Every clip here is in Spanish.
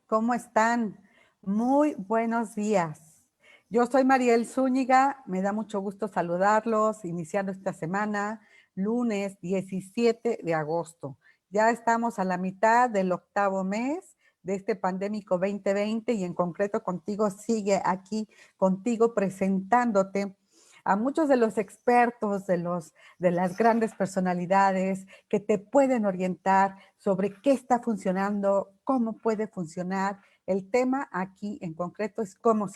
¿Cómo están? Muy buenos días. Yo soy Mariel Zúñiga, me da mucho gusto saludarlos, iniciando esta semana, lunes 17 de agosto. Ya estamos a la mitad del octavo mes de este pandémico 2020 y en concreto contigo sigue aquí, contigo presentándote a muchos de los expertos, de las grandes personalidades que te pueden orientar sobre qué está funcionando, cómo puede funcionar. El tema aquí en concreto es cómo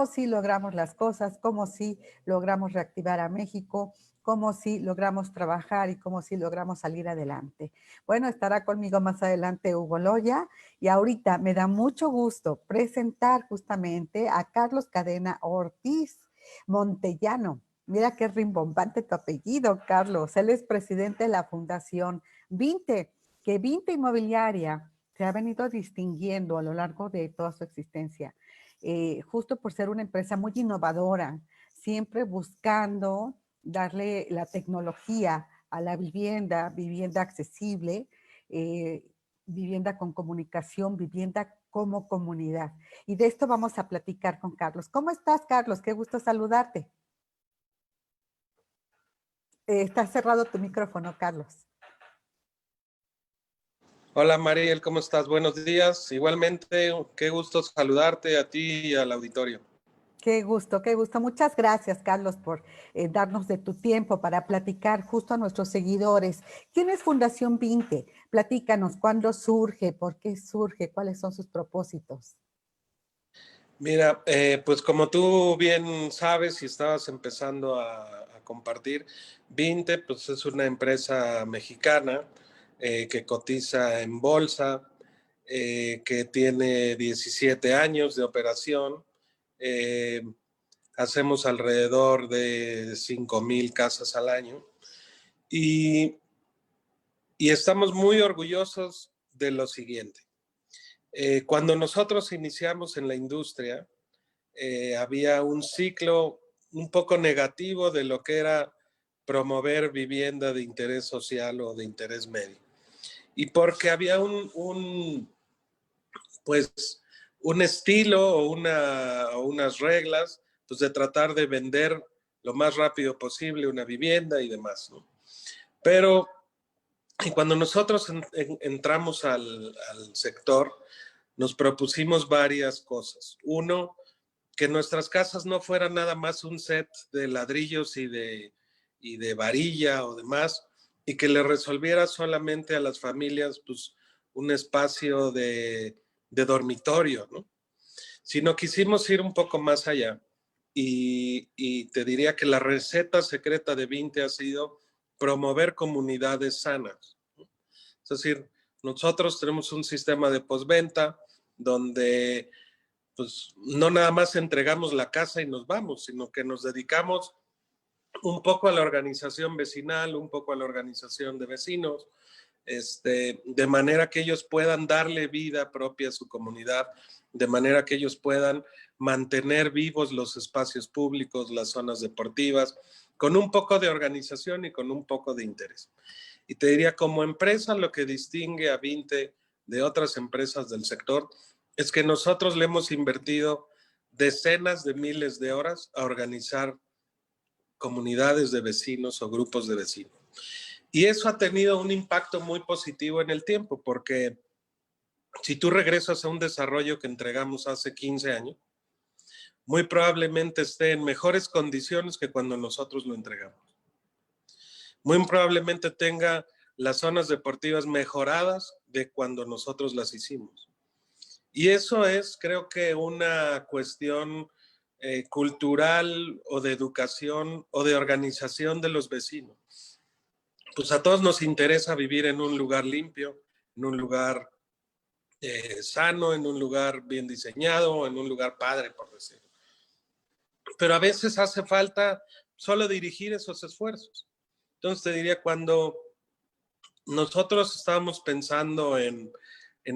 si logramos las cosas, cómo si logramos reactivar a México, cómo si logramos trabajar y cómo si logramos salir adelante. Bueno, estará conmigo más adelante Hugo Loya y ahorita me da mucho gusto presentar justamente a Carlos Cadena Ortiz Montellano. Mira qué rimbombante tu apellido, Carlos. Él es presidente de la Fundación Vinte, que Vinte Inmobiliaria se ha venido distinguiendo a lo largo de toda su existencia, justo por ser una empresa muy innovadora, siempre buscando darle la tecnología a la vivienda, vivienda accesible, eh, vivienda con comunicación, vivienda como comunidad. Y de esto vamos a platicar con Carlos. ¿Cómo estás, Carlos? Qué gusto saludarte. Está cerrado tu micrófono, Carlos. Hola Mariel, ¿cómo estás? Buenos días. Igualmente, qué gusto saludarte a ti y al auditorio. Qué gusto, qué gusto. Muchas gracias, Carlos, por darnos de tu tiempo para platicar justo a nuestros seguidores. ¿Quién es Fundación Vinte? Platícanos, ¿cuándo surge? ¿Por qué surge? ¿Cuáles son sus propósitos? Mira, pues como tú bien sabes y estabas empezando a compartir, Vinte pues es una empresa mexicana que cotiza en bolsa, que tiene 17 años de operación. Eh, Hacemos alrededor de 5,000 casas al año y, y estamos muy orgullosos de lo siguiente. Cuando nosotros iniciamos en la industria, había un ciclo un poco negativo de lo que era promover vivienda de interés social o de interés medio. Y porque había pues, un estilo o unas reglas pues, de tratar de vender lo más rápido posible una vivienda y demás, ¿no? Pero y cuando nosotros entramos al sector, nos propusimos varias cosas. Uno, que nuestras casas no fueran nada más un set de ladrillos y de varilla o demás, y que le resolviera solamente a las familias pues, un espacio de dormitorio, ¿no? Sino quisimos ir un poco más allá. Y te diría que la receta secreta de Vinte ha sido promover comunidades sanas. Es decir, nosotros tenemos un sistema de postventa donde pues no nada más entregamos la casa y nos vamos, sino que nos dedicamos un poco a la organización vecinal, un poco a la organización de vecinos, de manera que ellos puedan darle vida propia a su comunidad, de manera que ellos puedan mantener vivos los espacios públicos, las zonas deportivas, con un poco de organización y con un poco de interés. Y te diría, como empresa, lo que distingue a Vinte de otras empresas del sector es que nosotros le hemos invertido decenas de miles de horas a organizar comunidades de vecinos o grupos de vecinos. Y eso ha tenido un impacto muy positivo en el tiempo, porque si tú regresas a un desarrollo que entregamos hace 15 años, muy probablemente esté en mejores condiciones que cuando nosotros lo entregamos. Muy probablemente tenga las zonas deportivas mejoradas de cuando nosotros las hicimos. Y eso es, creo que, una cuestión cultural o de educación o de organización de los vecinos. Pues a todos nos interesa vivir en un lugar limpio, en un lugar sano, en un lugar bien diseñado, en un lugar padre, por decirlo. Pero a veces hace falta solo dirigir esos esfuerzos. Entonces te diría, cuando nosotros estábamos pensando en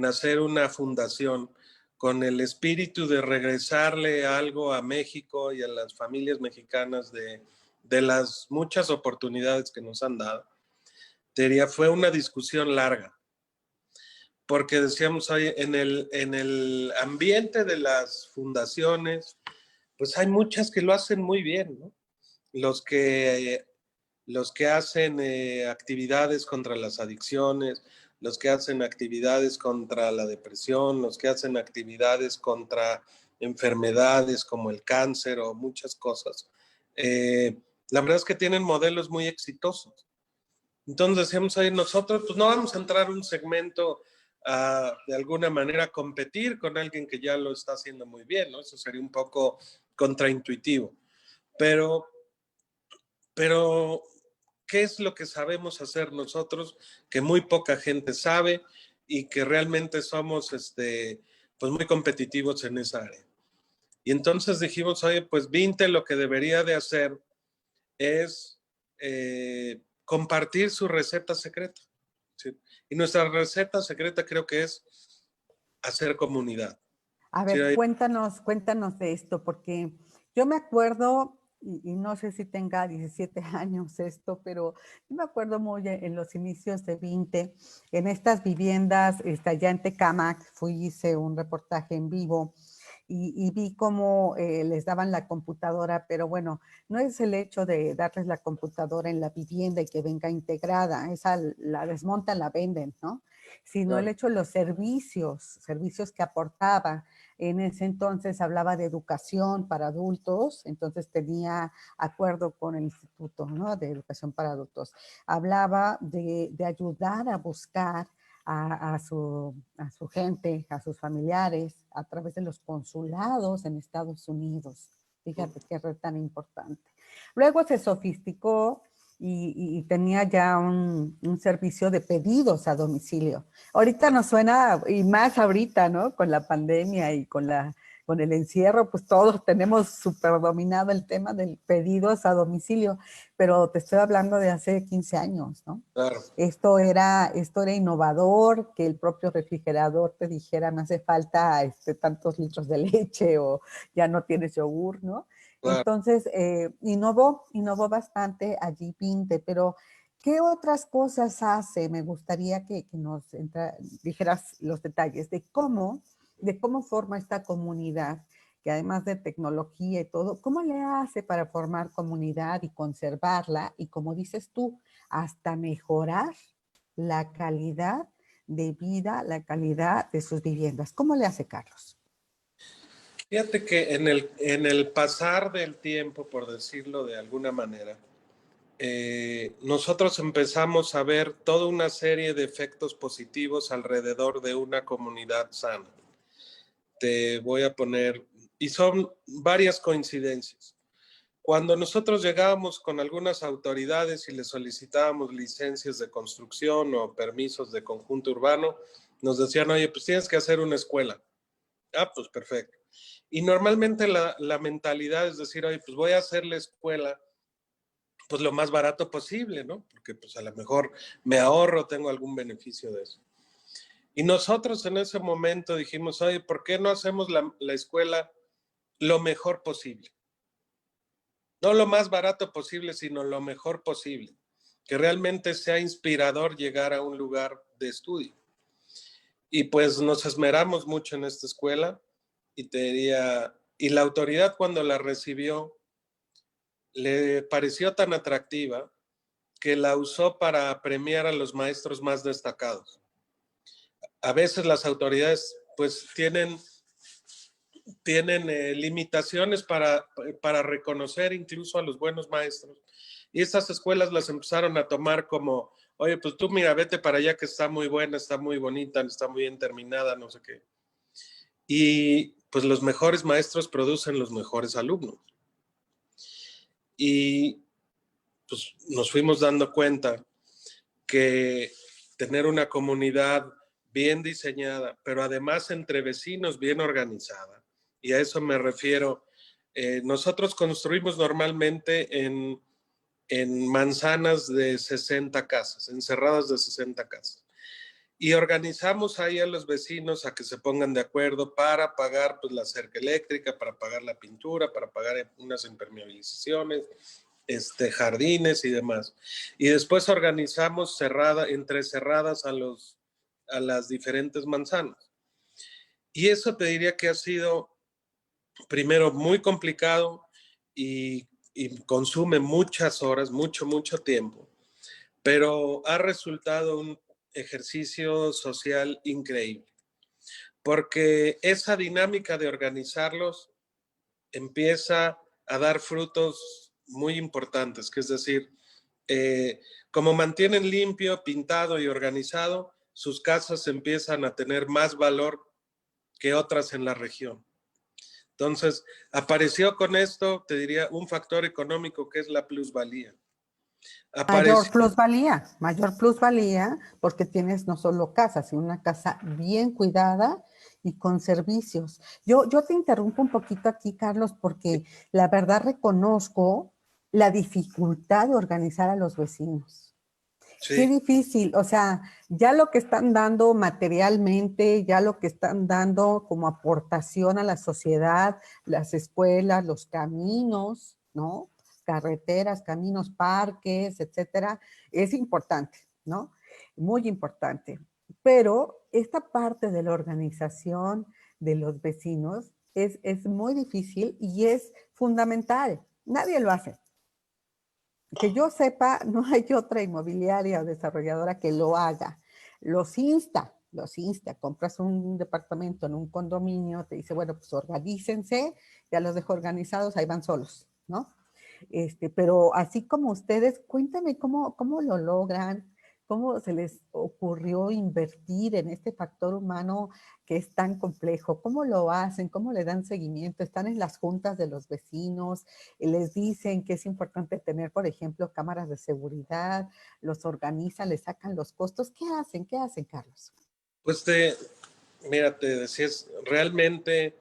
hacer una fundación con el espíritu de regresarle algo a México y a las familias mexicanas de las muchas oportunidades que nos han dado, te diría, fue una discusión larga, porque decíamos ahí, en el ambiente de las fundaciones, pues hay muchas que lo hacen muy bien, ¿no? Los que hacen actividades contra las adicciones, los que hacen actividades contra la depresión, los que hacen actividades contra enfermedades como el cáncer o muchas cosas. La verdad es que tienen modelos muy exitosos. Entonces decíamos ahí, nosotros pues no vamos a entrar a un segmento de alguna manera competir con alguien que ya lo está haciendo muy bien, ¿no? Eso sería un poco contraintuitivo. Pero ¿qué es lo que sabemos hacer nosotros que muy poca gente sabe y que realmente somos pues muy competitivos en esa área? Y entonces dijimos, oye, pues Vinte lo que debería de hacer es compartir su receta secreta. ¿Sí? Y nuestra receta secreta creo que es hacer comunidad. A ver, cuéntanos de esto, porque yo me acuerdo, y no sé si tenga 17 años esto, pero yo me acuerdo muy en los inicios de 20, en estas viviendas, allá en Tecámac, hice un reportaje en vivo y vi cómo les daban la computadora, pero bueno, no es el hecho de darles la computadora en la vivienda y que venga integrada, esa la desmontan, la venden, ¿no? Sino el hecho de los servicios que aportaba. En ese entonces hablaba de educación para adultos, entonces tenía acuerdo con el Instituto, ¿no?, de Educación para Adultos. Hablaba de ayudar a buscar a su gente, a sus familiares, a través de los consulados en Estados Unidos. Fíjate qué red tan importante. Luego se sofisticó y tenía ya un servicio de pedidos a domicilio. Ahorita nos suena, y más ahorita, ¿no? Con la pandemia y con el encierro, pues todos tenemos súper dominado el tema de pedidos a domicilio, pero te estoy hablando de hace 15 años, ¿no? Claro. Esto era innovador, que el propio refrigerador te dijera, me hace falta tantos litros de leche o ya no tienes yogur, ¿no? Claro. Entonces, innovó bastante allí Vinte, pero ¿qué otras cosas hace? Me gustaría que nos dijeras los detalles de cómo forma esta comunidad, que además de tecnología y todo, ¿cómo le hace para formar comunidad y conservarla? Y como dices tú, hasta mejorar la calidad de vida, la calidad de sus viviendas. ¿Cómo le hace Carlos? Fíjate que en el pasar del tiempo, por decirlo de alguna manera, nosotros empezamos a ver toda una serie de efectos positivos alrededor de una comunidad sana. Te voy a poner, y son varias coincidencias. Cuando nosotros llegábamos con algunas autoridades y les solicitábamos licencias de construcción o permisos de conjunto urbano, nos decían, oye, pues tienes que hacer una escuela. Ah, pues perfecto. Y normalmente la mentalidad es decir, oye, pues voy a hacer la escuela pues lo más barato posible, ¿no? Porque pues a lo mejor me ahorro, tengo algún beneficio de eso. Y nosotros en ese momento dijimos, oye, ¿por qué no hacemos la escuela lo mejor posible? No lo más barato posible, sino lo mejor posible. Que realmente sea inspirador llegar a un lugar de estudio. Y pues nos esmeramos mucho en esta escuela y te diría, y la autoridad cuando la recibió le pareció tan atractiva que la usó para premiar a los maestros más destacados. A veces las autoridades pues tienen limitaciones para reconocer incluso a los buenos maestros. Y estas escuelas las empezaron a tomar como, oye, pues tú mira, vete para allá que está muy buena, está muy bonita, está muy bien terminada, no sé qué. Y pues los mejores maestros producen los mejores alumnos. Y pues nos fuimos dando cuenta que tener una comunidad bien diseñada, pero además entre vecinos bien organizada, y a eso me refiero, nosotros construimos normalmente en manzanas de 60 casas, encerradas de 60 casas. Y organizamos ahí a los vecinos a que se pongan de acuerdo para pagar pues, la cerca eléctrica, para pagar la pintura, para pagar unas impermeabilizaciones, jardines y demás. Y después organizamos entre cerradas a los a las diferentes manzanas. Y eso te diría que ha sido, primero, muy complicado y consume muchas horas, mucho tiempo, pero ha resultado un ejercicio social increíble, porque esa dinámica de organizarlos empieza a dar frutos muy importantes, que es decir, como mantienen limpio, pintado y organizado, sus casas empiezan a tener más valor que otras en la región. Entonces, apareció con esto, te diría, un factor económico que es la plusvalía. Apareció, Mayor plusvalía, porque tienes no solo casa, sino una casa bien cuidada y con servicios. Yo te interrumpo un poquito aquí, Carlos, porque la verdad reconozco la dificultad de organizar a los vecinos. Qué sí, difícil, o sea, ya lo que están dando materialmente, ya lo que están dando como aportación a la sociedad, las escuelas, los caminos, ¿no? Carreteras, caminos, parques, etcétera, es importante, ¿no? Muy importante. Pero esta parte de la organización de los vecinos es muy difícil y es fundamental. Nadie lo hace. Que yo sepa, no hay otra inmobiliaria o desarrolladora que lo haga. Los insta, compras un departamento en un condominio, te dice, bueno, pues organícense, ya los dejo organizados, ahí van solos, ¿no? Pero así como ustedes, cuéntame cómo lo logran, cómo se les ocurrió invertir en este factor humano que es tan complejo, cómo lo hacen, cómo le dan seguimiento, están en las juntas de los vecinos, les dicen que es importante tener, por ejemplo, cámaras de seguridad, los organizan, les sacan los costos. ¿Qué hacen? ¿Qué hacen, Carlos? pues mira, te decías, realmente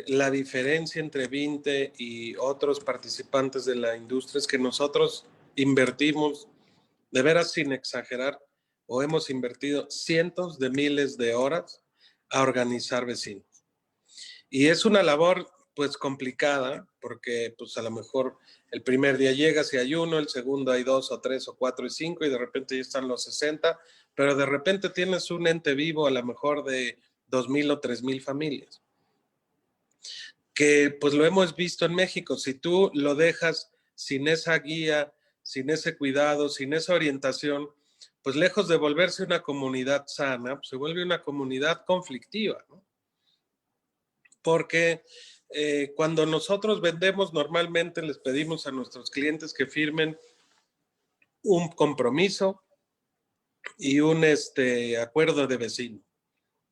la diferencia entre Vinte y otros participantes de la industria es que nosotros invertimos, de veras sin exagerar, o hemos invertido cientos de miles de horas a organizar vecinos. Y es una labor pues complicada, porque pues a lo mejor el primer día llegas y hay uno, el segundo hay dos o tres o cuatro y cinco y de repente ya están los 60, pero de repente tienes un ente vivo a lo mejor de 2,000 o 3,000 familias. Que pues lo hemos visto en México, si tú lo dejas sin esa guía, sin ese cuidado, sin esa orientación, pues lejos de volverse una comunidad sana, pues se vuelve una comunidad conflictiva, ¿no? Porque cuando nosotros vendemos, normalmente les pedimos a nuestros clientes que firmen un compromiso y un acuerdo de vecino.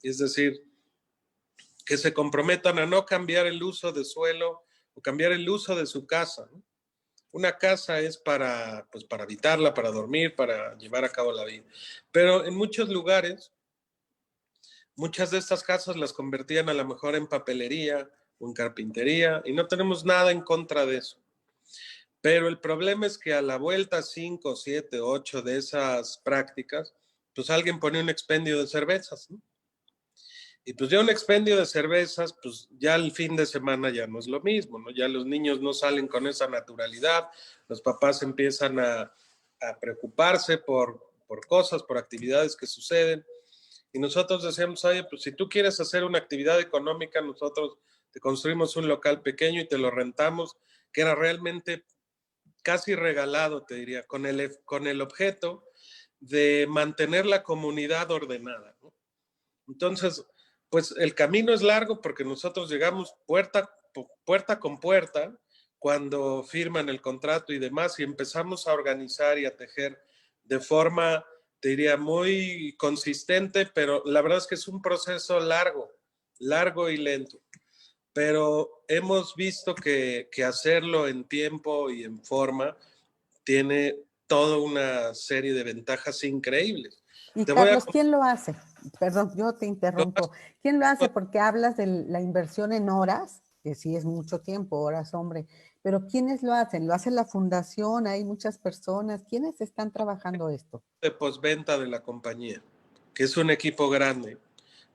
Es decir, que se comprometan a no cambiar el uso de suelo o cambiar el uso de su casa, ¿no? Una casa es pues para habitarla, para dormir, para llevar a cabo la vida. Pero en muchos lugares, muchas de estas casas las convertían a lo mejor en papelería o en carpintería y no tenemos nada en contra de eso. Pero el problema es que a la vuelta 5, 7, 8 de esas prácticas, pues alguien pone un expendio de cervezas, ¿no? Y pues ya un expendio de cervezas, pues ya el fin de semana ya no es lo mismo, ¿no? Ya los niños no salen con esa naturalidad, los papás empiezan a preocuparse por cosas, por actividades que suceden. Y nosotros decíamos, oye, pues si tú quieres hacer una actividad económica, nosotros te construimos un local pequeño y te lo rentamos, que era realmente casi regalado, te diría, con el objeto de mantener la comunidad ordenada, ¿no? Entonces, pues el camino es largo porque nosotros llegamos puerta con puerta cuando firman el contrato y demás y empezamos a organizar y a tejer de forma, te diría, muy consistente, pero la verdad es que es un proceso largo y lento. Pero hemos visto que hacerlo en tiempo y en forma tiene toda una serie de ventajas increíbles. Y Te voy a Carlos, ¿quién lo hace? Perdón, yo te interrumpo. ¿Quién lo hace? Porque hablas de la inversión en horas, que sí es mucho tiempo, horas, hombre, pero ¿quiénes lo hacen? ¿Lo hace la fundación? ¿Hay muchas personas? ¿Quiénes están trabajando esto? de postventa de la compañía, que es un equipo grande.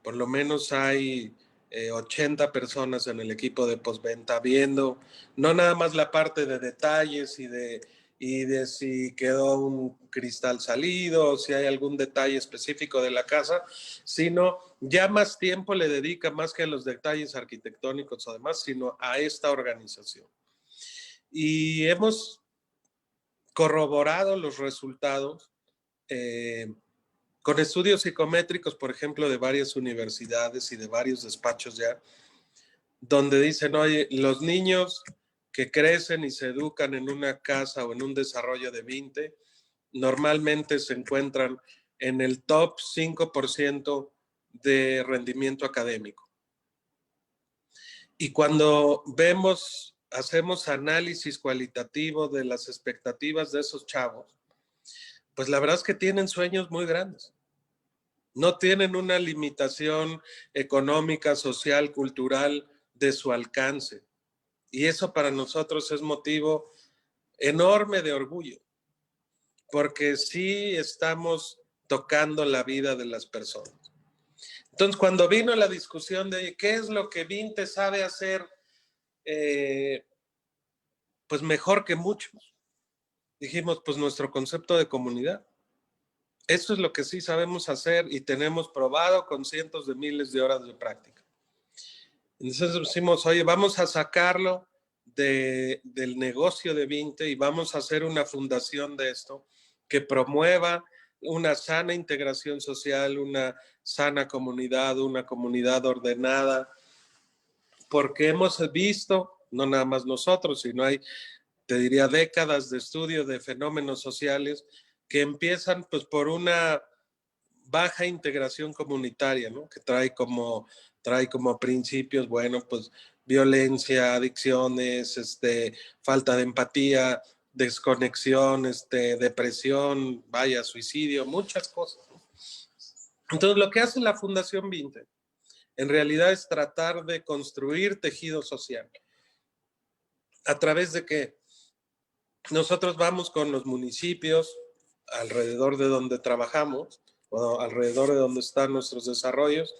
Por lo menos hay 80 personas en el equipo de postventa viendo no nada más la parte de detalles y de si quedó un cristal salido, o si hay algún detalle específico de la casa, sino ya más tiempo le dedica más que a los detalles arquitectónicos o demás, sino a esta organización. Y hemos corroborado los resultados con estudios psicométricos, por ejemplo, de varias universidades y de varios despachos ya, donde dicen, oye, los niños que crecen y se educan en una casa o en un desarrollo de 20, normalmente se encuentran en el top 5% de rendimiento académico. Y cuando hacemos análisis cualitativo de las expectativas de esos chavos, pues la verdad es que tienen sueños muy grandes. No tienen una limitación económica, social, cultural de su alcance. Y eso para nosotros es motivo enorme de orgullo, porque sí estamos tocando la vida de las personas. Entonces, cuando vino la discusión de qué es lo que Vinte sabe hacer, pues mejor que muchos, dijimos, pues nuestro concepto de comunidad. Eso es lo que sí sabemos hacer y tenemos probado con cientos de miles de horas de práctica. Entonces decimos, oye, vamos a sacarlo del negocio de Vinte y vamos a hacer una fundación de esto que promueva una sana integración social, una sana comunidad, una comunidad ordenada, porque hemos visto, no nada más nosotros, sino hay, te diría, décadas de estudio de fenómenos sociales que empiezan pues por una baja integración comunitaria, ¿no? Que trae como principios, bueno, pues violencia, adicciones, falta de empatía, desconexión, depresión, vaya, suicidio, muchas cosas. Entonces, lo que hace la Fundación Vinte, en realidad es tratar de construir tejido social. ¿A través de qué? Nosotros vamos con los municipios alrededor de donde trabajamos, o alrededor de donde están nuestros desarrollos,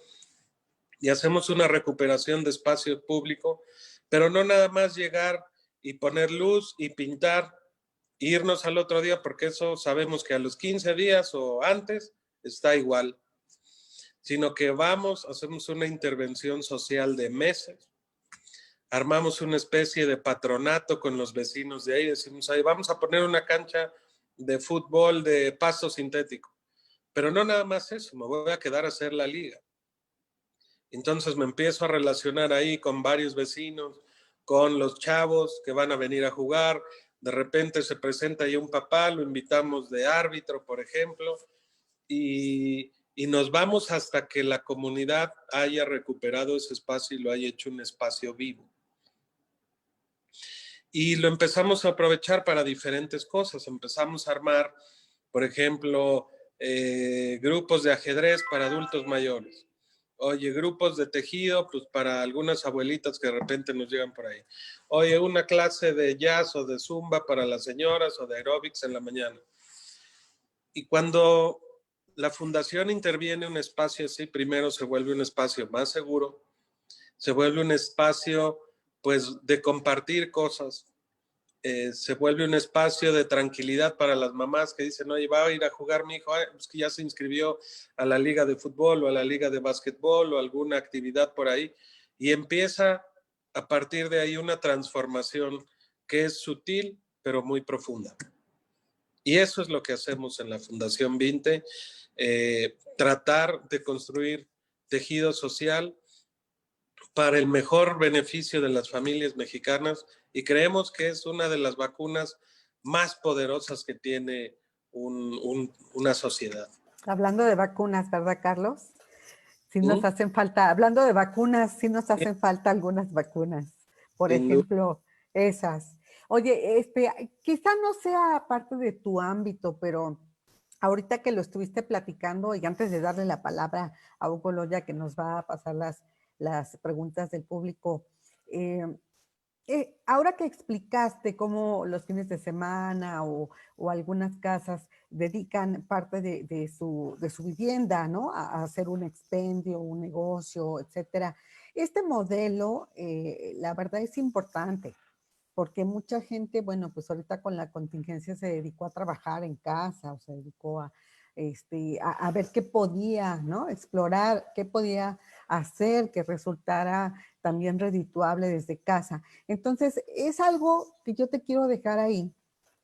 y hacemos una recuperación de espacio público, pero no nada más llegar y poner luz y pintar, irnos al otro día, porque eso sabemos que a los 15 días o antes está igual, sino que vamos, hacemos una intervención social de meses, armamos una especie de patronato con los vecinos de ahí, decimos, ahí vamos a poner una cancha de fútbol de pasto sintético, pero no nada más eso, me voy a quedar a hacer la liga. Entonces me empiezo a relacionar ahí con varios vecinos, con los chavos que van a venir a jugar. De repente se presenta ahí un papá, lo invitamos de árbitro, por ejemplo, y nos vamos hasta que la comunidad haya recuperado ese espacio y lo haya hecho un espacio vivo. Y lo empezamos a aprovechar para diferentes cosas. Empezamos a armar, por ejemplo, grupos de ajedrez para adultos mayores. Oye, grupos de tejido, pues para algunas abuelitas que de repente nos llegan por ahí. Oye, una clase de jazz o de zumba para las señoras o de aeróbics en la mañana. Y cuando la fundación interviene en un espacio así, primero se vuelve un espacio más seguro, se vuelve un espacio, pues, de compartir cosas, se vuelve un espacio de tranquilidad para las mamás que dicen, oye, va a ir a jugar mi hijo, pues que ya se inscribió a la liga de fútbol o a la liga de básquetbol o alguna actividad por ahí, y empieza a partir de ahí una transformación que es sutil, pero muy profunda. Y eso es lo que hacemos en la Fundación Vinte, tratar de construir tejido social para el mejor beneficio de las familias mexicanas, y creemos que es una de las vacunas más poderosas que tiene una sociedad. Hablando de vacunas, ¿verdad, Carlos? Sí nos hacen falta, hablando de vacunas, sí nos hacen falta algunas vacunas. Por ejemplo, esas. Oye, quizá no sea parte de tu ámbito, pero ahorita que lo estuviste platicando y antes de darle la palabra a Hugo Loya, que nos va a pasar las preguntas del público, ahora que explicaste cómo los fines de semana o algunas casas dedican parte de su vivienda, ¿no? A hacer un expendio, un negocio, etcétera. Este modelo, la verdad es importante. porque mucha gente, bueno, pues ahorita con la contingencia se dedicó a trabajar en casa, o se dedicó a ver qué podía, ¿no? Explorar qué podía hacer que resultara también redituable desde casa. Entonces, es algo que yo te quiero dejar ahí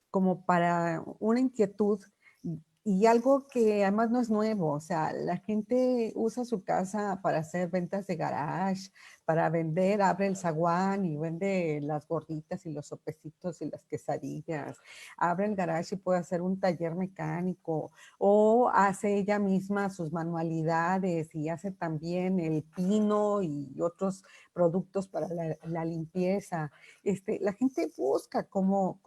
como para una inquietud y algo que además no es nuevo, o sea, la gente usa su casa para hacer ventas de garage, para vender, abre el zaguán y vende las gorditas y los sopecitos y las quesadillas, abre el garage y puede hacer un taller mecánico o hace ella misma sus manualidades y hace también el pino y otros productos para la limpieza. La gente busca cómo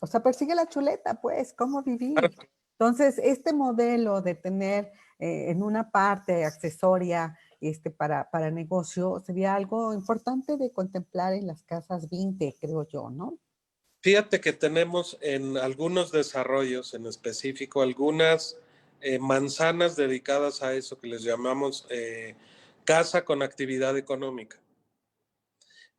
o sea, persigue la chuleta, pues, cómo vivir. Entonces, este modelo de tener en una parte accesoria para negocio sería algo importante de contemplar en las casas 20, creo yo, ¿no? Fíjate que tenemos en algunos desarrollos, en específico, algunas manzanas dedicadas a eso que les llamamos casa con actividad económica.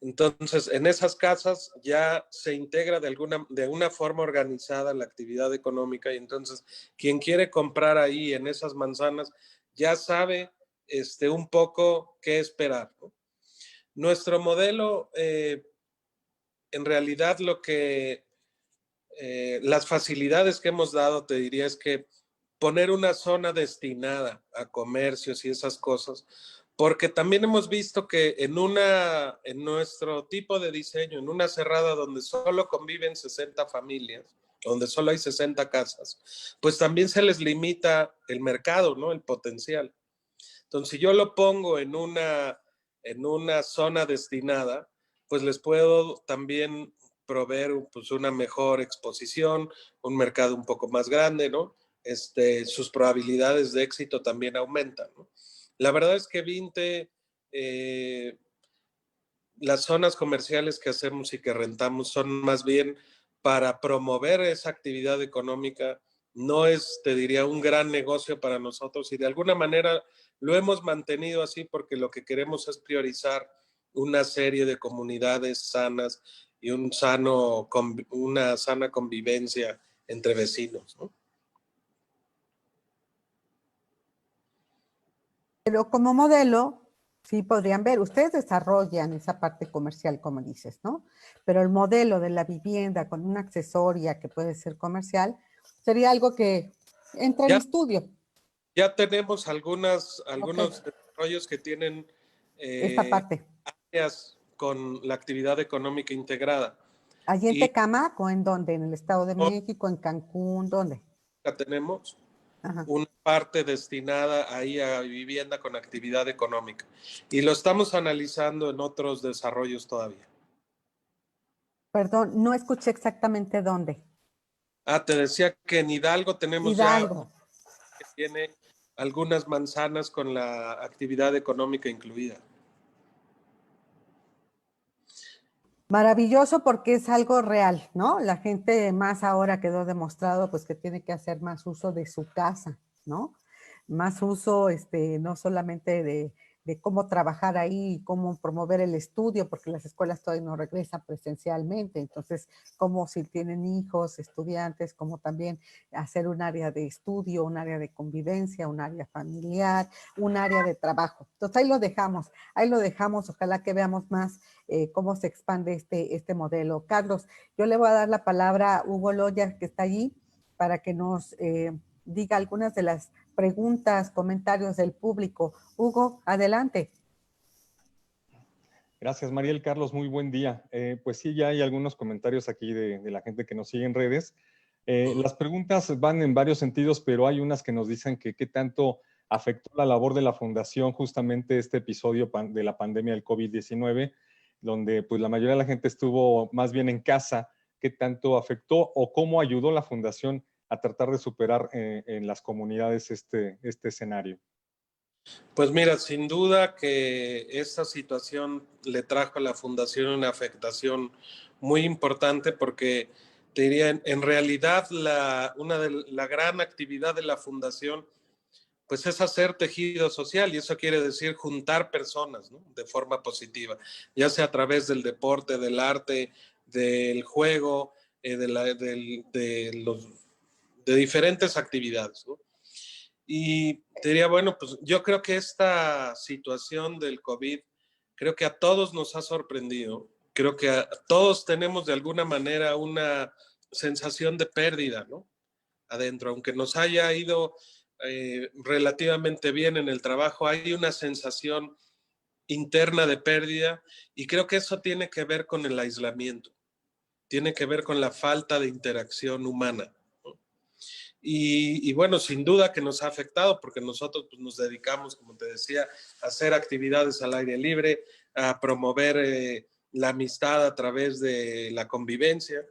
Entonces, en esas casas ya se integra de una forma organizada la actividad económica y entonces quien quiere comprar ahí en esas manzanas ya sabe un poco qué esperar, ¿no? Nuestro modelo, en realidad las facilidades que hemos dado, te diría, es que poner una zona destinada a comercios y esas cosas, porque también hemos visto que en nuestro tipo de diseño, en una cerrada donde solo conviven 60 familias, donde solo hay 60 casas, pues también se les limita el mercado, ¿no? El potencial. Entonces, si yo lo pongo en una zona destinada, pues les puedo también proveer pues, una mejor exposición, un mercado un poco más grande, ¿no? Sus probabilidades de éxito también aumentan, ¿no? La verdad es que Vinte, las zonas comerciales que hacemos y que rentamos son más bien para promover esa actividad económica. No es, te diría, un gran negocio para nosotros y de alguna manera lo hemos mantenido así porque lo que queremos es priorizar una serie de comunidades sanas y una sana convivencia entre vecinos, ¿no? Pero como modelo, sí podrían ver, ustedes desarrollan esa parte comercial, como dices, ¿no? Pero el modelo de la vivienda con una accesoria que puede ser comercial sería algo que entra en Ya, estudio. ya tenemos Ok, algunos desarrollos que tienen esta eh, parte. áreas con la actividad económica integrada. Allí en Y Tecamac, ¿en dónde? ¿En el Estado de nosotros México? ¿En Cancún? ¿Dónde? tenemos Ajá. una parte destinada ahí a vivienda con actividad económica. Y lo estamos analizando en otros desarrollos todavía. Perdón, no escuché exactamente dónde. Ah, te decía que en Hidalgo tenemos ya Hidalgo. que tiene algunas manzanas con la actividad económica incluida. Maravilloso porque es algo real, ¿no? La gente más ahora quedó demostrado pues que tiene que hacer más uso de su casa, ¿no? Más uso, no solamente de cómo trabajar ahí, cómo promover el estudio, porque las escuelas todavía no regresan presencialmente, entonces, como si tienen hijos, estudiantes, como también hacer un área de estudio, un área de convivencia, un área familiar, un área de trabajo. Entonces, ahí lo dejamos, ojalá que veamos más cómo se expande este modelo. Carlos, yo le voy a dar la palabra a Hugo Loya, que está allí, para que nos diga algunas de las preguntas, comentarios del público. Hugo, adelante. Gracias, Mariel. Carlos, muy buen día. Pues sí, ya hay algunos comentarios aquí de la gente que nos sigue en redes. Las preguntas van en varios sentidos, pero hay unas que nos dicen que qué tanto afectó la labor de la Fundación justamente este episodio de la pandemia del COVID-19, donde pues la mayoría de la gente estuvo más bien en casa. ¿Qué tanto afectó o cómo ayudó la Fundación a tratar de superar en las comunidades este escenario? Pues mira, sin duda que esta situación le trajo a la fundación una afectación muy importante porque te diría, en realidad la gran actividad de la fundación pues es hacer tejido social, y eso quiere decir juntar personas, ¿no? De forma positiva, ya sea a través del deporte, del arte, del juego, de diferentes actividades, ¿no? Y te diría, bueno, pues yo creo que esta situación del COVID, creo que a todos nos ha sorprendido. Creo que todos tenemos de alguna manera una sensación de pérdida, ¿no? Adentro, aunque nos haya ido relativamente bien en el trabajo, hay una sensación interna de pérdida, y creo que eso tiene que ver con el aislamiento, tiene que ver con la falta de interacción humana. Y bueno, sin duda que nos ha afectado, porque nosotros pues, nos dedicamos, como te decía, a hacer actividades al aire libre, a promover la amistad a través de la convivencia.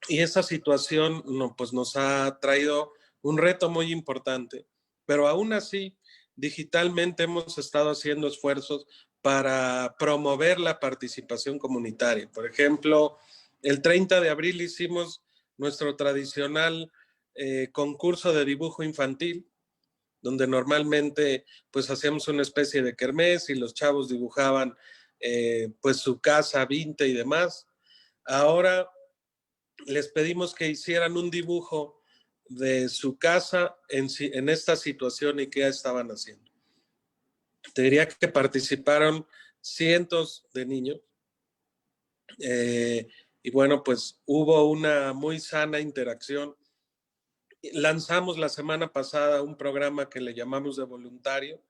Y esa situación no, pues nos ha traído un reto muy importante, pero aún así, digitalmente hemos estado haciendo esfuerzos para promover la participación comunitaria. Por ejemplo, el 30 de abril hicimos nuestro tradicional concurso de dibujo infantil, donde normalmente pues hacíamos una especie de kermés y los chavos dibujaban pues su casa, vinte y demás. Ahora les pedimos que hicieran un dibujo de su casa en esta situación y qué estaban haciendo. Te diría que participaron cientos de niños y bueno, pues hubo una muy sana interacción. Lanzamos la semana pasada un programa que le llamamos de voluntario,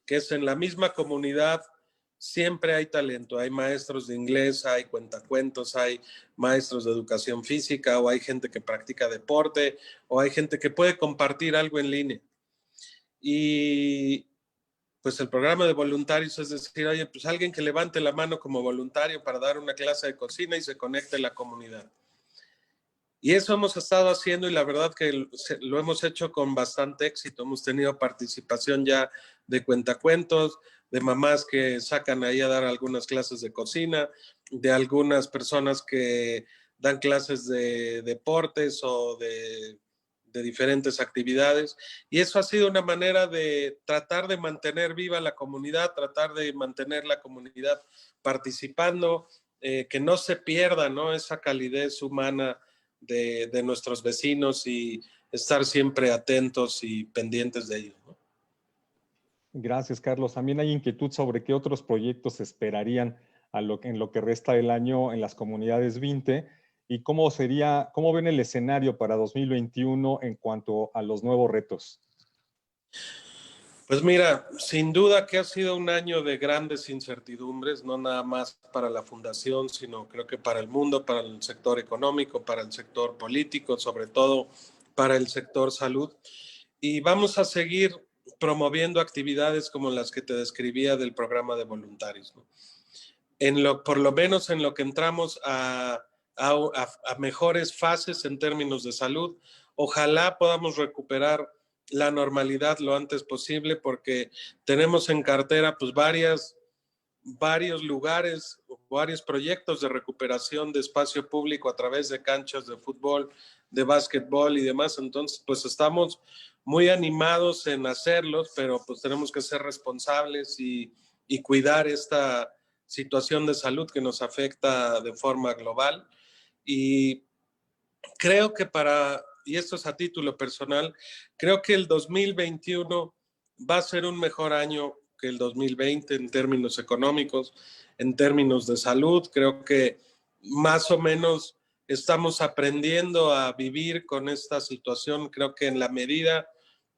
que es en la misma comunidad. Siempre hay talento, hay maestros de inglés, hay cuentacuentos, hay maestros de educación física, o hay gente que practica deporte, o hay gente que puede compartir algo en línea. Y pues el programa de voluntarios es decir, oye, pues alguien que levante la mano como voluntario para dar una clase de cocina y se conecte a la comunidad. Y eso hemos estado haciendo, y la verdad que lo hemos hecho con bastante éxito. Hemos tenido participación ya de cuentacuentos, de mamás que sacan ahí a dar algunas clases de cocina, de algunas personas que dan clases de deportes o de diferentes actividades. Y eso ha sido una manera de tratar de mantener viva la comunidad, tratar de mantener la comunidad participando, que no se pierda, ¿no?, esa calidez humana de nuestros vecinos, y estar siempre atentos y pendientes de ellos, ¿no? Gracias, Carlos. También hay inquietud sobre qué otros proyectos se esperarían en lo que resta del año en las comunidades 20 y cómo ven el escenario para 2021 en cuanto a los nuevos retos. Pues mira, sin duda que ha sido un año de grandes incertidumbres, no nada más para la fundación, sino creo que para el mundo, para el sector económico, para el sector político, sobre todo para el sector salud. Y vamos a seguir promoviendo actividades como las que te describía del programa de voluntarios, ¿no? Por lo menos en lo que entramos a mejores fases en términos de salud, ojalá podamos recuperar la normalidad lo antes posible, porque tenemos en cartera pues varios lugares, varios proyectos de recuperación de espacio público a través de canchas de fútbol, de básquetbol y demás. Entonces, pues estamos muy animados en hacerlos, pero pues tenemos que ser responsables y cuidar esta situación de salud que nos afecta de forma global. Y creo que y esto es a título personal, creo que el 2021 va a ser un mejor año que el 2020 en términos económicos, en términos de salud. Creo que más o menos estamos aprendiendo a vivir con esta situación. Creo que en la medida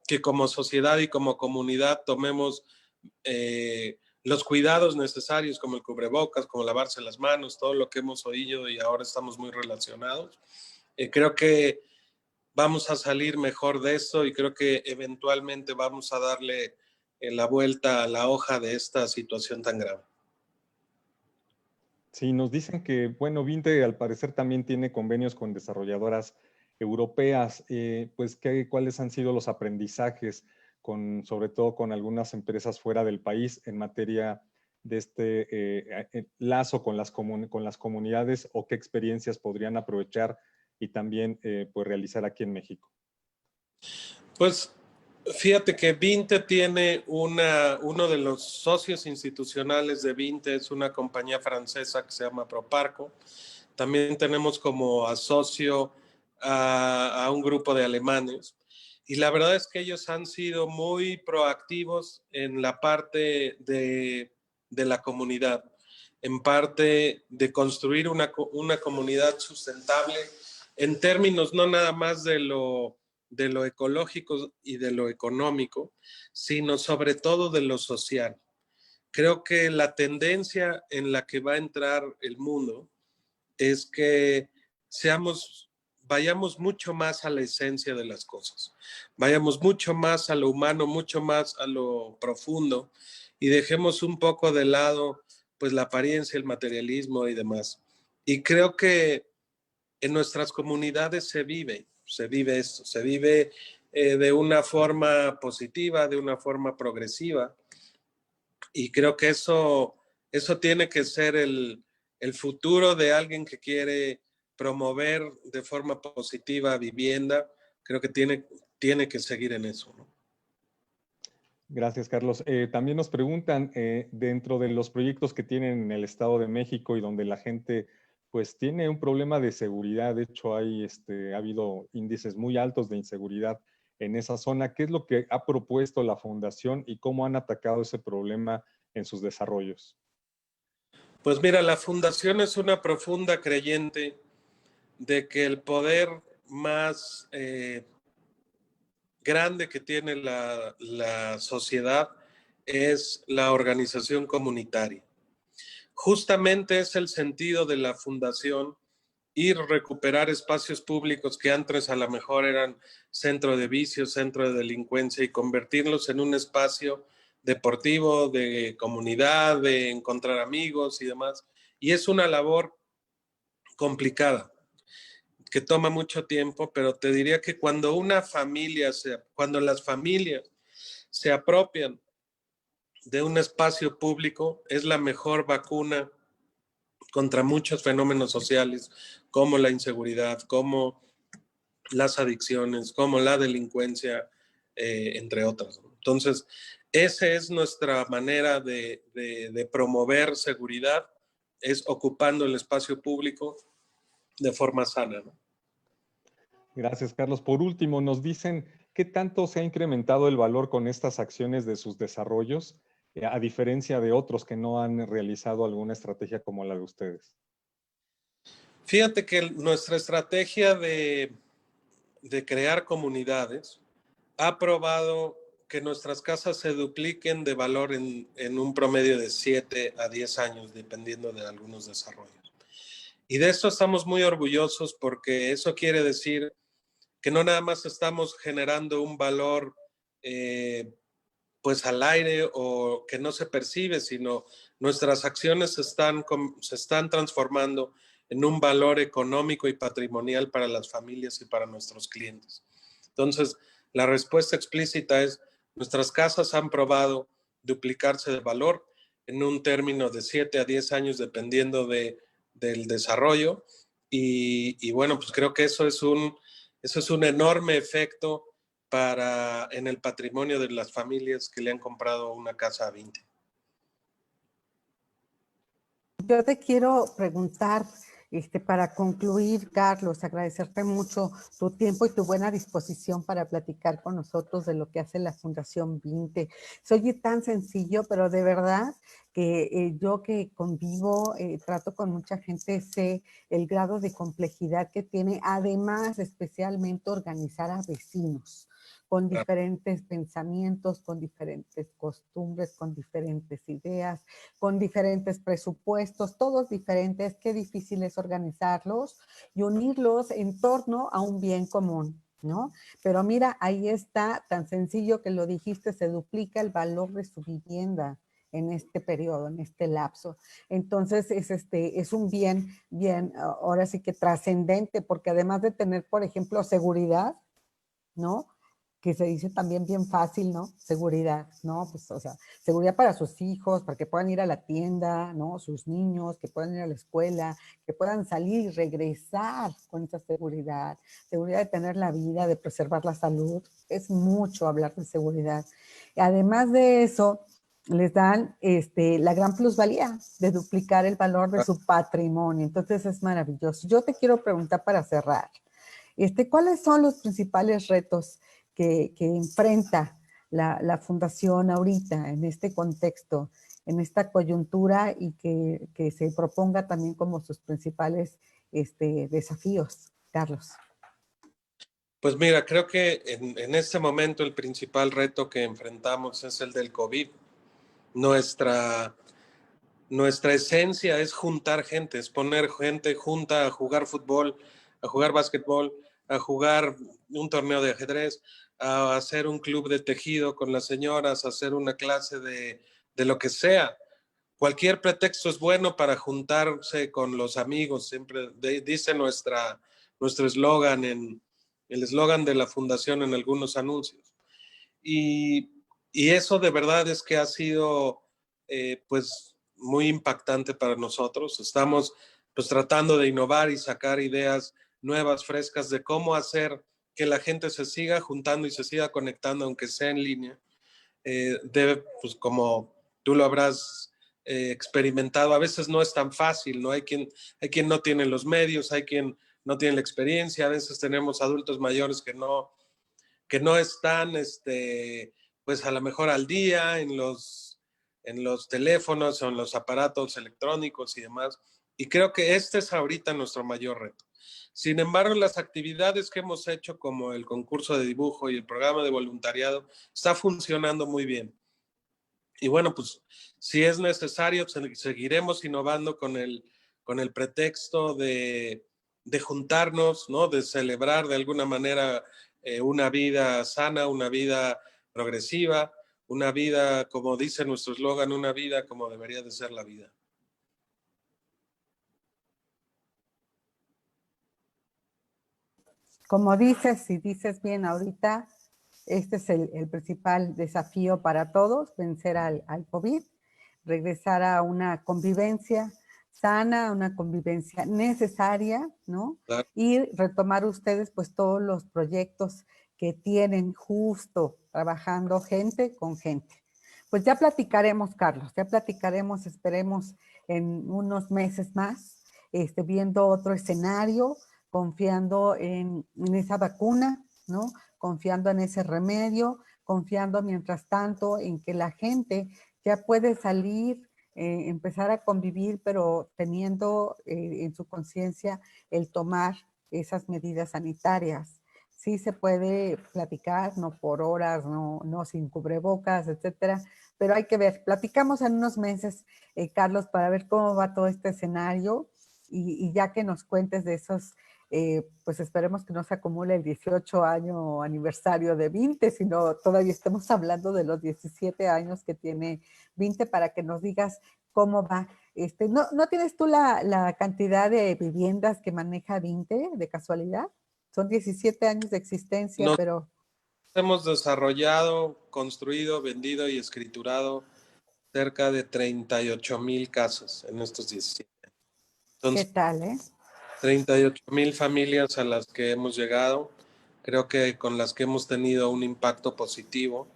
que como sociedad y como comunidad tomemos los cuidados necesarios, como el cubrebocas, como lavarse las manos, todo lo que hemos oído y ahora estamos muy relacionados, creo que vamos a salir mejor de esto, y creo que eventualmente vamos a darle la vuelta a la hoja de esta situación tan grave. Sí, nos dicen que, bueno, Vinte al parecer también tiene convenios con desarrolladoras europeas. Pues, ¿cuáles han sido los aprendizajes, sobre todo con algunas empresas fuera del país en materia de este lazo con las comunidades, o qué experiencias podrían aprovechar y también pues realizar aquí en México? Pues Fíjate que Vinte tiene uno de los socios institucionales de Vinte, es una compañía francesa que se llama Proparco. También tenemos como asocio a un grupo de alemanes. Y la verdad es que ellos han sido muy proactivos en la parte de la comunidad, en parte de construir una comunidad sustentable en términos no nada más de lo ecológico y de lo económico, sino sobre todo de lo social. Creo que la tendencia en la que va a entrar el mundo es que vayamos mucho más a la esencia de las cosas, vayamos mucho más a lo humano, mucho más a lo profundo y dejemos un poco de lado pues la apariencia, el materialismo y demás. Y creo que en nuestras comunidades se vive esto, se vive de una forma positiva, de una forma progresiva. Y creo que eso tiene que ser el futuro de alguien que quiere promover de forma positiva vivienda. Creo que tiene que seguir en eso, ¿no? Gracias, Carlos. También nos preguntan, dentro de los proyectos que tienen en el Estado de México y donde la gente pues tiene un problema de seguridad, de hecho ha habido índices muy altos de inseguridad en esa zona. ¿Qué es lo que ha propuesto la Fundación y cómo han atacado ese problema en sus desarrollos? Pues mira, la Fundación es una profunda creyente de que el poder más grande que tiene la sociedad es la organización comunitaria. Justamente es el sentido de la fundación, ir a recuperar espacios públicos que antes a lo mejor eran centro de vicios, centro de delincuencia y convertirlos en un espacio deportivo, de comunidad, de encontrar amigos y demás. Y es una labor complicada, que toma mucho tiempo, pero te diría que cuando cuando las familias se apropian de un espacio público, es la mejor vacuna contra muchos fenómenos sociales, como la inseguridad, como las adicciones, como la delincuencia, entre otras. Entonces, esa es nuestra manera de promover seguridad, es ocupando el espacio público de forma sana, ¿no? Gracias, Carlos. Por último, nos dicen qué tanto se ha incrementado el valor con estas acciones de sus desarrollos, a diferencia de otros que no han realizado alguna estrategia como la de ustedes. Fíjate que nuestra estrategia de crear comunidades ha probado que nuestras casas se dupliquen de valor en un promedio de 7 a 10 años, dependiendo de algunos desarrollos. Y de eso estamos muy orgullosos porque eso quiere decir que no nada más estamos generando un valor pues al aire o que no se percibe, sino nuestras acciones se están transformando en un valor económico y patrimonial para las familias y para nuestros clientes. Entonces, la respuesta explícita es, nuestras casas han probado duplicarse de valor en un término de 7 a 10 años, dependiendo del desarrollo. Y bueno, pues creo que eso es un enorme efecto en el patrimonio de las familias que le han comprado una casa a Vinte. Yo te quiero preguntar, para concluir, Carlos, agradecerte mucho tu tiempo y tu buena disposición para platicar con nosotros de lo que hace la Fundación Vinte. Se oye tan sencillo, pero de verdad que yo que convivo, trato con mucha gente, sé el grado de complejidad que tiene, además, especialmente organizar a vecinos con diferentes pensamientos, con diferentes costumbres, con diferentes ideas, con diferentes presupuestos, todos diferentes, qué difícil es organizarlos y unirlos en torno a un bien común, ¿no? Pero mira, ahí está, tan sencillo que lo dijiste, se duplica el valor de su vivienda en este periodo, en este lapso. Entonces, es un bien, ahora sí que trascendente, porque además de tener, por ejemplo, seguridad, ¿no? que se dice también bien fácil, ¿no? Seguridad, ¿no? Pues, o sea, seguridad para sus hijos, para que puedan ir a la tienda, ¿no? Sus niños, que puedan ir a la escuela, que puedan salir y regresar con esa seguridad. Seguridad de tener la vida, de preservar la salud. Es mucho hablar de seguridad. Y además de eso, les dan la gran plusvalía de duplicar el valor de su patrimonio. Entonces es maravilloso. Yo te quiero preguntar para cerrar. ¿Cuáles son los principales retos que enfrenta la Fundación ahorita en este contexto, en esta coyuntura y que se proponga también como sus principales desafíos, Carlos? Pues mira, creo que en este momento el principal reto que enfrentamos es el del COVID. Nuestra esencia es juntar gente, es poner gente junta a jugar fútbol, a jugar básquetbol, a jugar un torneo de ajedrez, a hacer un club de tejido con las señoras, a hacer una clase de lo que sea. Cualquier pretexto es bueno para juntarse con los amigos. Siempre dice nuestro eslogan, el eslogan de la fundación en algunos anuncios. Y eso de verdad es que ha sido pues muy impactante para nosotros. Estamos pues tratando de innovar y sacar ideas nuevas, frescas de cómo hacer que la gente se siga juntando y se siga conectando, aunque sea en línea. Pues como tú lo habrás experimentado, a veces no es tan fácil, ¿no? Hay quien no tiene los medios, hay quien no tiene la experiencia, a veces tenemos adultos mayores que no están, pues a lo mejor al día en los teléfonos o en los aparatos electrónicos y demás. Y creo que este es ahorita nuestro mayor reto. Sin embargo, las actividades que hemos hecho, como el concurso de dibujo y el programa de voluntariado, está funcionando muy bien. Y bueno, pues si es necesario, seguiremos innovando con el pretexto de juntarnos, ¿no? De celebrar de alguna manera una vida sana, una vida progresiva, una vida, como dice nuestro eslogan, una vida como debería de ser la vida. Como dices, y dices bien ahorita, este es el principal desafío para todos, vencer al COVID, regresar a una convivencia sana, una convivencia necesaria, ¿no? Claro. Y retomar ustedes pues todos los proyectos que tienen justo trabajando gente con gente. Pues ya platicaremos, Carlos, ya platicaremos, esperemos en unos meses más, viendo otro escenario, confiando en esa vacuna, ¿no? Confiando en ese remedio, confiando mientras tanto en que la gente ya puede salir, empezar a convivir, pero teniendo en su conciencia el tomar esas medidas sanitarias. Sí se puede platicar, no por horas, no sin cubrebocas, etcétera, pero hay que ver. Platicamos en unos meses, Carlos, para ver cómo va todo este escenario y ya que nos cuentes de esos pues esperemos que no se acumule el 18 año aniversario de Vinte, sino todavía estemos hablando de los 17 años que tiene Vinte para que nos digas cómo va. ¿No tienes tú la cantidad de viviendas que maneja Vinte de casualidad? Son 17 años de existencia, Nos pero... hemos desarrollado, construido, vendido y escriturado cerca de 38,000 casas en estos 17 años. ¿Qué Entonces, tal, 38,000 familias a las que hemos llegado, creo que con las que hemos tenido un impacto positivo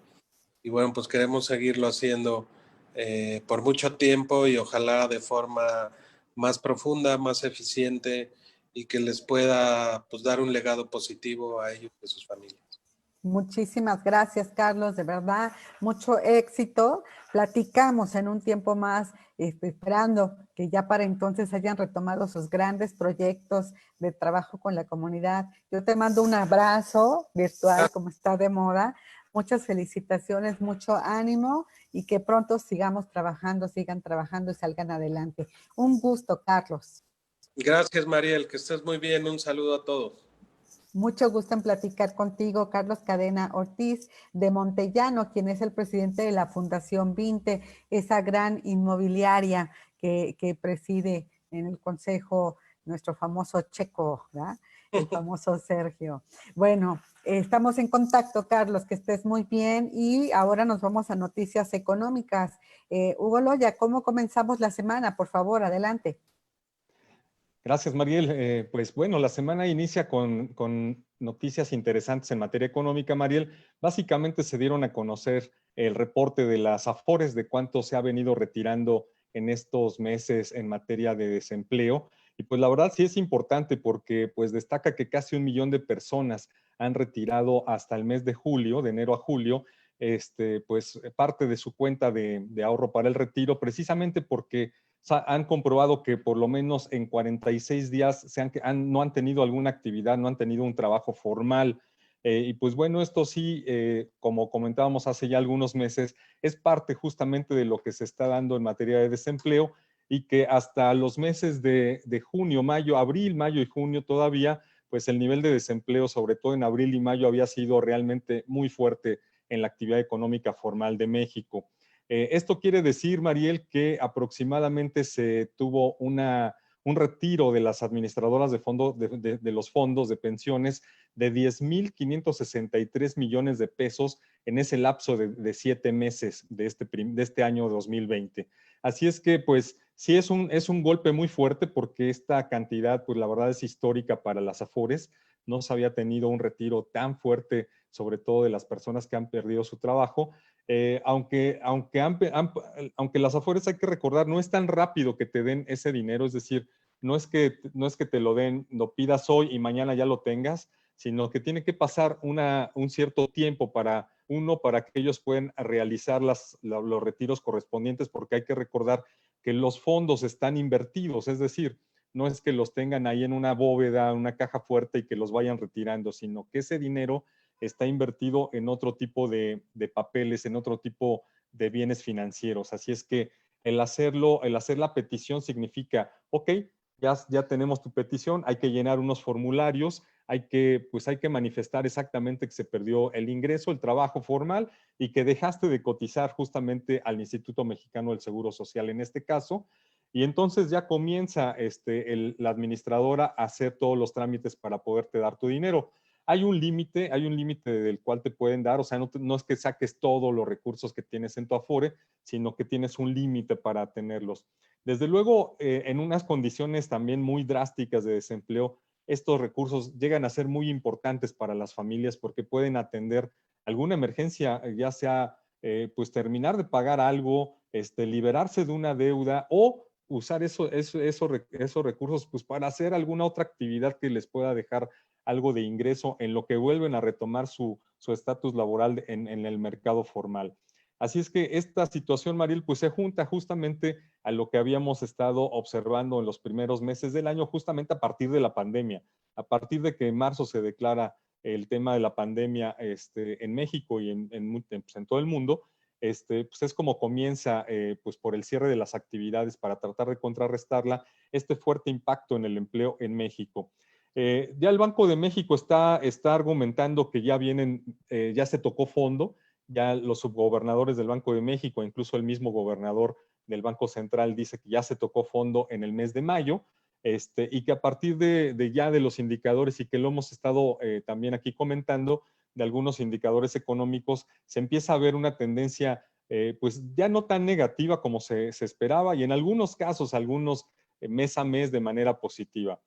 y bueno, pues queremos seguirlo haciendo por mucho tiempo y ojalá de forma más profunda, más eficiente y que les pueda pues dar un legado positivo a ellos y a sus familias. Muchísimas gracias, Carlos, de verdad, mucho éxito. Platicamos en un tiempo más, esperando que ya para entonces hayan retomado sus grandes proyectos de trabajo con la comunidad. Yo te mando un abrazo virtual, como está de moda. Muchas felicitaciones, mucho ánimo y que pronto sigan trabajando y salgan adelante. Un gusto, Carlos. Gracias, Mariel, que estés muy bien. Un saludo a todos. Mucho gusto en platicar contigo, Carlos Cadena Ortiz de Montellano, quien es el presidente de la Fundación Vinte, esa gran inmobiliaria que preside en el Consejo nuestro famoso Checo, ¿verdad? El famoso Sergio. Bueno, estamos en contacto, Carlos, que estés muy bien. Y ahora nos vamos a noticias económicas. Hugo Loya, ¿cómo comenzamos la semana? Por favor, adelante. Gracias, Mariel. Pues bueno, la semana inicia con noticias interesantes en materia económica, Mariel. Básicamente se dieron a conocer el reporte de las Afores de cuánto se ha venido retirando en estos meses en materia de desempleo. Y pues la verdad sí es importante porque pues destaca que casi 1 millón de personas han retirado hasta el mes de julio, de enero a julio, pues parte de su cuenta de ahorro para el retiro, precisamente porque han comprobado que por lo menos en 46 días no han tenido alguna actividad, no han tenido un trabajo formal. Y pues bueno, esto sí, como comentábamos hace ya algunos meses, es parte justamente de lo que se está dando en materia de desempleo y que hasta los meses de junio, mayo, abril, mayo y junio todavía, pues el nivel de desempleo, sobre todo en abril y mayo, había sido realmente muy fuerte en la actividad económica formal de México. Esto quiere decir, Mariel, que aproximadamente se tuvo un retiro de las administradoras de los fondos de pensiones de 10,563 millones de pesos en ese lapso de 7 meses de este año 2020. Así es que, pues, sí es un golpe muy fuerte porque esta cantidad, pues la verdad es histórica para las Afores. No se había tenido un retiro tan fuerte, sobre todo de las personas que han perdido su trabajo. Aunque las Afores, hay que recordar, no es tan rápido que te den ese dinero, es decir, no es que te lo den, lo pidas hoy y mañana ya lo tengas, sino que tiene que pasar un cierto tiempo para que ellos puedan realizar los retiros correspondientes, porque hay que recordar que los fondos están invertidos, es decir, no es que los tengan ahí en una bóveda, una caja fuerte y que los vayan retirando, sino que ese dinero está invertido en otro tipo de papeles, en otro tipo de bienes financieros. Así es que el hacer la petición significa, ok, ya tenemos tu petición, hay que llenar unos formularios, hay que manifestar exactamente que se perdió el ingreso, el trabajo formal y que dejaste de cotizar justamente al Instituto Mexicano del Seguro Social en este caso. Y entonces ya comienza la administradora a hacer todos los trámites para poderte dar tu dinero. Hay un límite del cual te pueden dar, o sea, no es que saques todos los recursos que tienes en tu Afore, sino que tienes un límite para tenerlos. Desde luego, en unas condiciones también muy drásticas de desempleo, estos recursos llegan a ser muy importantes para las familias porque pueden atender alguna emergencia, ya sea pues terminar de pagar algo, liberarse de una deuda o usar esos recursos pues para hacer alguna otra actividad que les pueda dejar algo de ingreso en lo que vuelven a retomar su estatus laboral en el mercado formal. Así es que esta situación, Mariel, pues se junta justamente a lo que habíamos estado observando en los primeros meses del año, justamente a partir de la pandemia, a partir de que en marzo se declara el tema de la pandemia en México y en todo el mundo, pues es como comienza, pues por el cierre de las actividades para tratar de contrarrestarla, este fuerte impacto en el empleo en México. Ya el Banco de México está argumentando que ya se tocó fondo, ya los subgobernadores del Banco de México, incluso el mismo gobernador del Banco Central dice que ya se tocó fondo en el mes de mayo, y que a partir de los indicadores y que lo hemos estado también aquí comentando, de algunos indicadores económicos, se empieza a ver una tendencia pues ya no tan negativa como se esperaba y en algunos casos, algunos mes a mes de manera positiva.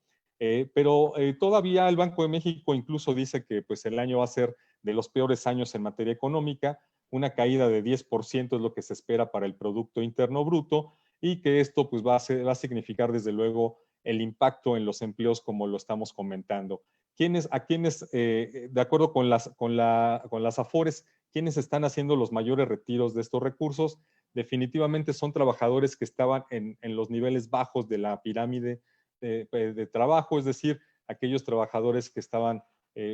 Pero todavía el Banco de México incluso dice que pues, el año va a ser de los peores años en materia económica, una caída de 10% es lo que se espera para el Producto Interno Bruto y que esto pues, va a significar desde luego el impacto en los empleos como lo estamos comentando. De acuerdo con las Afores, ¿quiénes están haciendo los mayores retiros de estos recursos? Definitivamente son trabajadores que estaban en los niveles bajos de la pirámide de trabajo, es decir, aquellos trabajadores que estaban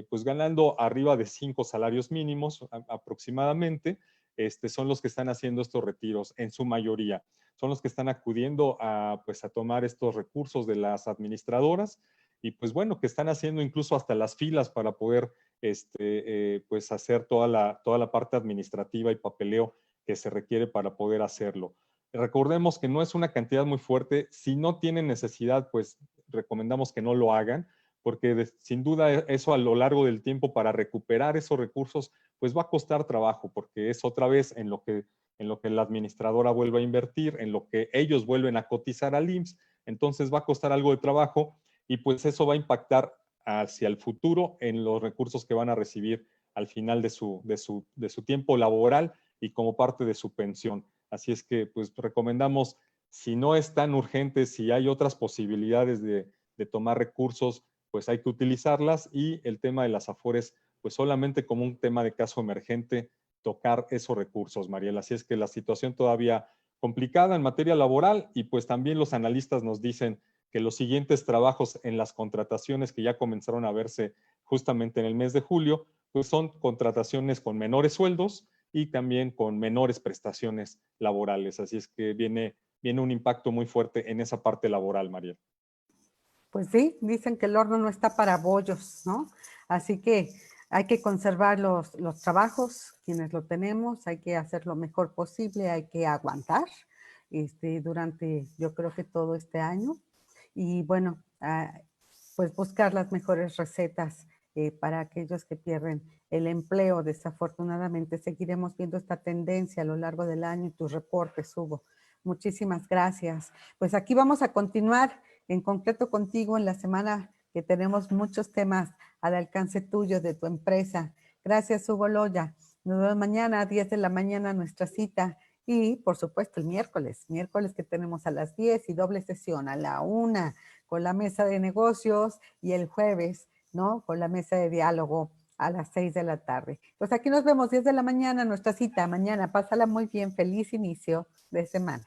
pues ganando arriba de 5 salarios mínimos aproximadamente, son los que están haciendo estos retiros en su mayoría. Son los que están acudiendo pues, a tomar estos recursos de las administradoras y pues bueno, que están haciendo incluso hasta las filas para poder pues hacer toda la parte administrativa y papeleo que se requiere para poder hacerlo. Recordemos que no es una cantidad muy fuerte. Si no tienen necesidad, pues recomendamos que no lo hagan, porque sin duda eso a lo largo del tiempo para recuperar esos recursos, pues va a costar trabajo, porque es otra vez en lo que la administradora vuelve a invertir, en lo que ellos vuelven a cotizar al IMSS, entonces va a costar algo de trabajo y pues eso va a impactar hacia el futuro en los recursos que van a recibir al final de su tiempo laboral y como parte de su pensión. Así es que pues recomendamos, si no es tan urgente, si hay otras posibilidades de tomar recursos, pues hay que utilizarlas, y el tema de las afores, pues solamente como un tema de caso emergente, tocar esos recursos, Mariela. Así es que la situación todavía complicada en materia laboral, y pues también los analistas nos dicen que los siguientes trabajos en las contrataciones que ya comenzaron a verse justamente en el mes de julio, pues son contrataciones con menores sueldos y también con menores prestaciones laborales. Así es que viene un impacto muy fuerte en esa parte laboral, Mariela. Pues sí, dicen que el horno no está para bollos, ¿no? Así que hay que conservar los trabajos, quienes lo tenemos, hay que hacer lo mejor posible, hay que aguantar durante, yo creo que todo este año. Y bueno, pues buscar las mejores recetas para aquellos que pierden el empleo. Desafortunadamente seguiremos viendo esta tendencia a lo largo del año y tus reportes, Hugo. Muchísimas gracias. Pues aquí vamos a continuar en concreto contigo en la semana, que tenemos muchos temas al alcance tuyo, de tu empresa. Gracias, Hugo Loya. Nos vemos mañana a 10 de la mañana, nuestra cita. Y, por supuesto, el miércoles que tenemos a las 10 y doble sesión a la 1 con la mesa de negocios, y el jueves, ¿no?, con la mesa de diálogo a las 6 de la tarde. Pues aquí nos vemos 10 de la mañana, nuestra cita mañana. Pásala muy bien. Feliz inicio de semana.